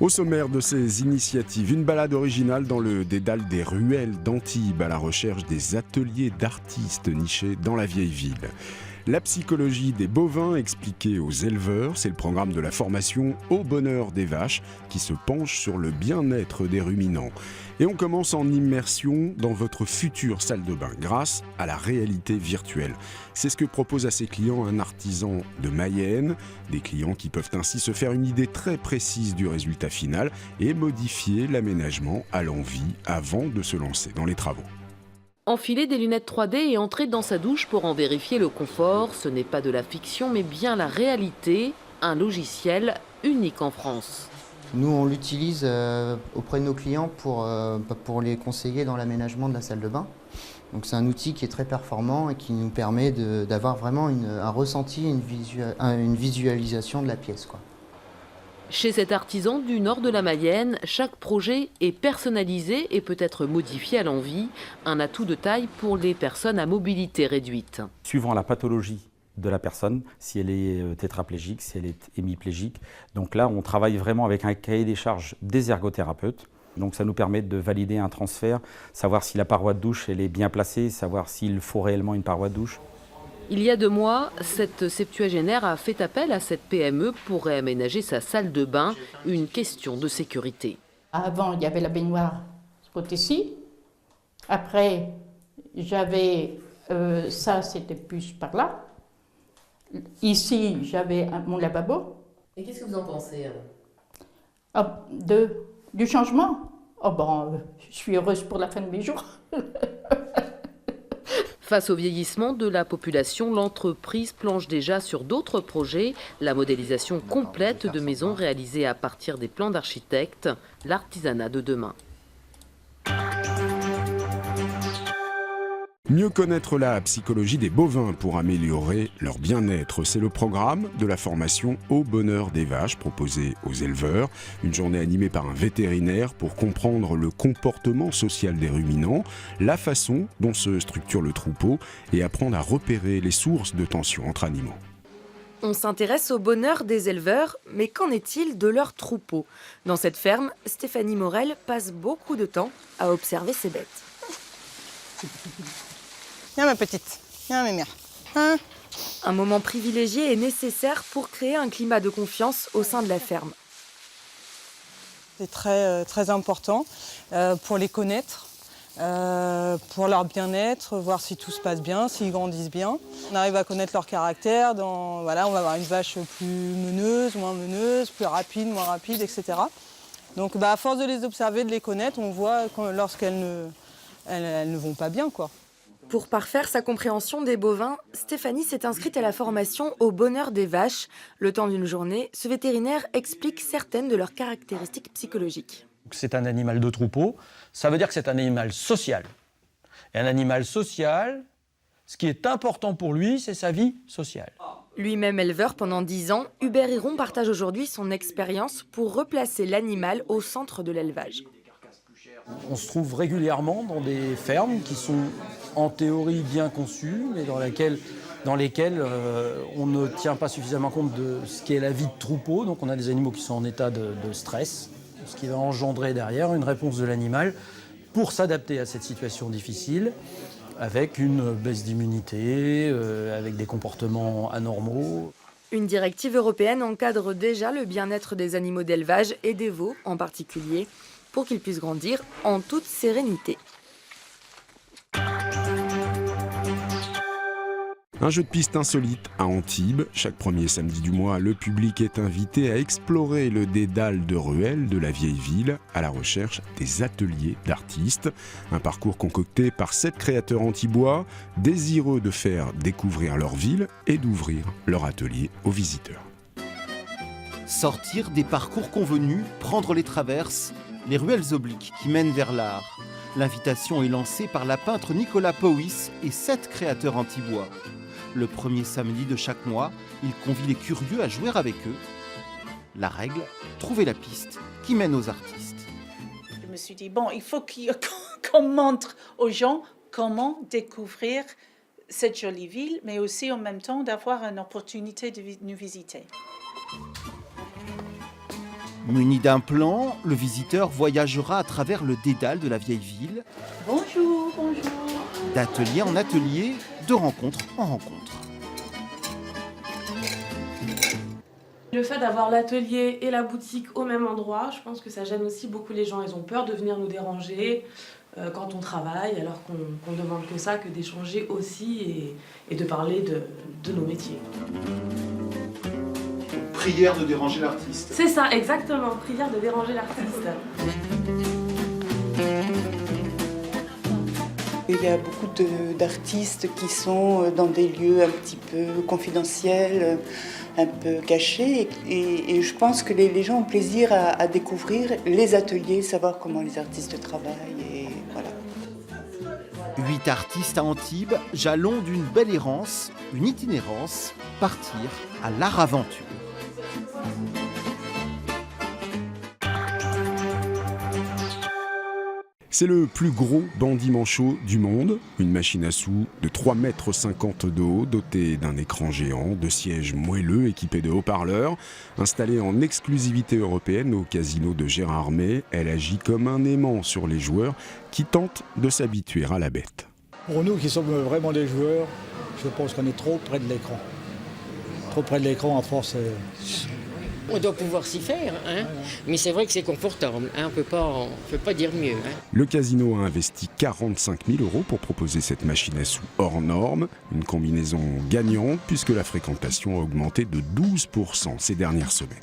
Au sommaire de ces initiatives, une balade originale dans le dédale des ruelles d'Antibes à la recherche des ateliers d'artistes nichés dans la vieille ville. La psychologie des bovins expliquée aux éleveurs, c'est le programme de la formation Au bonheur des vaches qui se penche sur le bien-être des ruminants. Et on commence en immersion dans votre future salle de bain grâce à la réalité virtuelle. C'est ce que propose à ses clients un artisan de Mayenne, des clients qui peuvent ainsi se faire une idée très précise du résultat final et modifier l'aménagement à l'envie avant de se lancer dans les travaux. Enfiler des lunettes 3D et entrer dans sa douche pour en vérifier le confort, ce n'est pas de la fiction mais bien la réalité, un logiciel unique en France. Nous, on l'utilise auprès de nos clients pour les conseiller dans l'aménagement de la salle de bain. Donc c'est un outil qui est très performant et qui nous permet d'avoir vraiment un ressenti, une visualisation de la pièce, quoi. Chez cet artisan du nord de la Mayenne, chaque projet est personnalisé et peut être modifié à l'envi, un atout de taille pour les personnes à mobilité réduite. Suivant la pathologie de la personne, si elle est tétraplégique, si elle est hémiplégique. Donc là, on travaille vraiment avec un cahier des charges des ergothérapeutes. Donc ça nous permet de valider un transfert, savoir si la paroi de douche elle est bien placée, savoir s'il faut réellement une paroi de douche. Il y a 2 mois, cette septuagénaire a fait appel à cette PME pour réaménager sa salle de bain, une question de sécurité. Avant, il y avait la baignoire ce côté-ci. Après, j'avais ça, c'était plus par là. Ici, j'avais mon lavabo. Et qu'est-ce que vous en pensez ? Du changement. Je suis heureuse pour la fin de mes jours. Face au vieillissement de la population, l'entreprise planche déjà sur d'autres projets. La modélisation complète de maisons réalisées à partir des plans d'architectes, l'artisanat de demain. Mieux connaître la psychologie des bovins pour améliorer leur bien-être, c'est le programme de la formation Au bonheur des vaches proposée aux éleveurs. Une journée animée par un vétérinaire pour comprendre le comportement social des ruminants, la façon dont se structure le troupeau et apprendre à repérer les sources de tension entre animaux. On s'intéresse au bonheur des éleveurs, mais qu'en est-il de leur troupeau ? Dans cette ferme, Stéphanie Morel passe beaucoup de temps à observer ses bêtes. Viens ma petite, viens ma mère. Hein? Un moment privilégié est nécessaire pour créer un climat de confiance au sein de la ferme. C'est très important pour les connaître, pour leur bien-être, voir si tout se passe bien, s'ils grandissent bien. On arrive à connaître leur caractère, on va avoir une vache plus meneuse, moins meneuse, plus rapide, moins rapide, etc. Donc à force de les observer, de les connaître, on voit lorsqu'elles ne vont pas bien, quoi. Pour parfaire sa compréhension des bovins, Stéphanie s'est inscrite à la formation Au bonheur des vaches. Le temps d'une journée, ce vétérinaire explique certaines de leurs caractéristiques psychologiques. C'est un animal de troupeau, ça veut dire que c'est un animal social. Et un animal social, ce qui est important pour lui, c'est sa vie sociale. Lui-même éleveur pendant 10 ans, Hubert Hiron partage aujourd'hui son expérience pour replacer l'animal au centre de l'élevage. On se trouve régulièrement dans des fermes qui sont en théorie bien conçues, mais dans lesquelles on ne tient pas suffisamment compte de ce qu'est la vie de troupeau. Donc on a des animaux qui sont en état de stress, ce qui va engendrer derrière une réponse de l'animal pour s'adapter à cette situation difficile, avec une baisse d'immunité, avec des comportements anormaux. Une directive européenne encadre déjà le bien-être des animaux d'élevage et des veaux en particulier, pour qu'ils puissent grandir en toute sérénité. Un jeu de piste insolite à Antibes. Chaque premier samedi du mois, le public est invité à explorer le dédale de ruelles de la vieille ville à la recherche des ateliers d'artistes. Un parcours concocté par 7 créateurs antibois, désireux de faire découvrir leur ville et d'ouvrir leur atelier aux visiteurs. Sortir des parcours convenus, prendre les traverses, les ruelles obliques qui mènent vers l'art. L'invitation est lancée par la peintre Nicolas Powys et 7 créateurs antibois. Le premier samedi de chaque mois, il convie les curieux à jouer avec eux. La règle, trouver la piste qui mène aux artistes. Je me suis dit, il faut qu'on montre aux gens comment découvrir cette jolie ville, mais aussi en même temps d'avoir une opportunité de nous visiter. Muni d'un plan, le visiteur voyagera à travers le dédale de la vieille ville. Bonjour, bonjour. D'atelier en atelier, de rencontre en rencontre. Le fait d'avoir l'atelier et la boutique au même endroit, je pense que ça gêne aussi beaucoup les gens. Ils ont peur de venir nous déranger quand on travaille, alors qu'on ne demande que ça, que d'échanger aussi et de parler de nos métiers. Prière de déranger l'artiste. C'est ça, exactement, prière de déranger l'artiste. Il y a beaucoup d'artistes qui sont dans des lieux un petit peu confidentiels, un peu cachés. Et je pense que les gens ont plaisir à découvrir les ateliers, savoir comment les artistes travaillent. Et voilà. 8 artistes à Antibes, jalon d'une belle errance, une itinérance, partir à l'art aventure. C'est le plus gros bandit manchot du monde, une machine à sous de 3,50 mètres de haut, dotée d'un écran géant, de sièges moelleux équipés de haut-parleurs. Installée en exclusivité européenne au casino de Gérardmer, elle agit comme un aimant sur les joueurs qui tentent de s'habituer à la bête. Pour nous qui sommes vraiment des joueurs, je pense qu'on est trop près de l'écran. Trop près de l'écran, à force... On doit pouvoir s'y faire, hein. Mais c'est vrai que c'est confortable, hein. On peut pas dire mieux. Hein. Le casino a investi 45 000 € pour proposer cette machine à sous hors norme, une combinaison gagnante puisque la fréquentation a augmenté de 12% ces dernières semaines.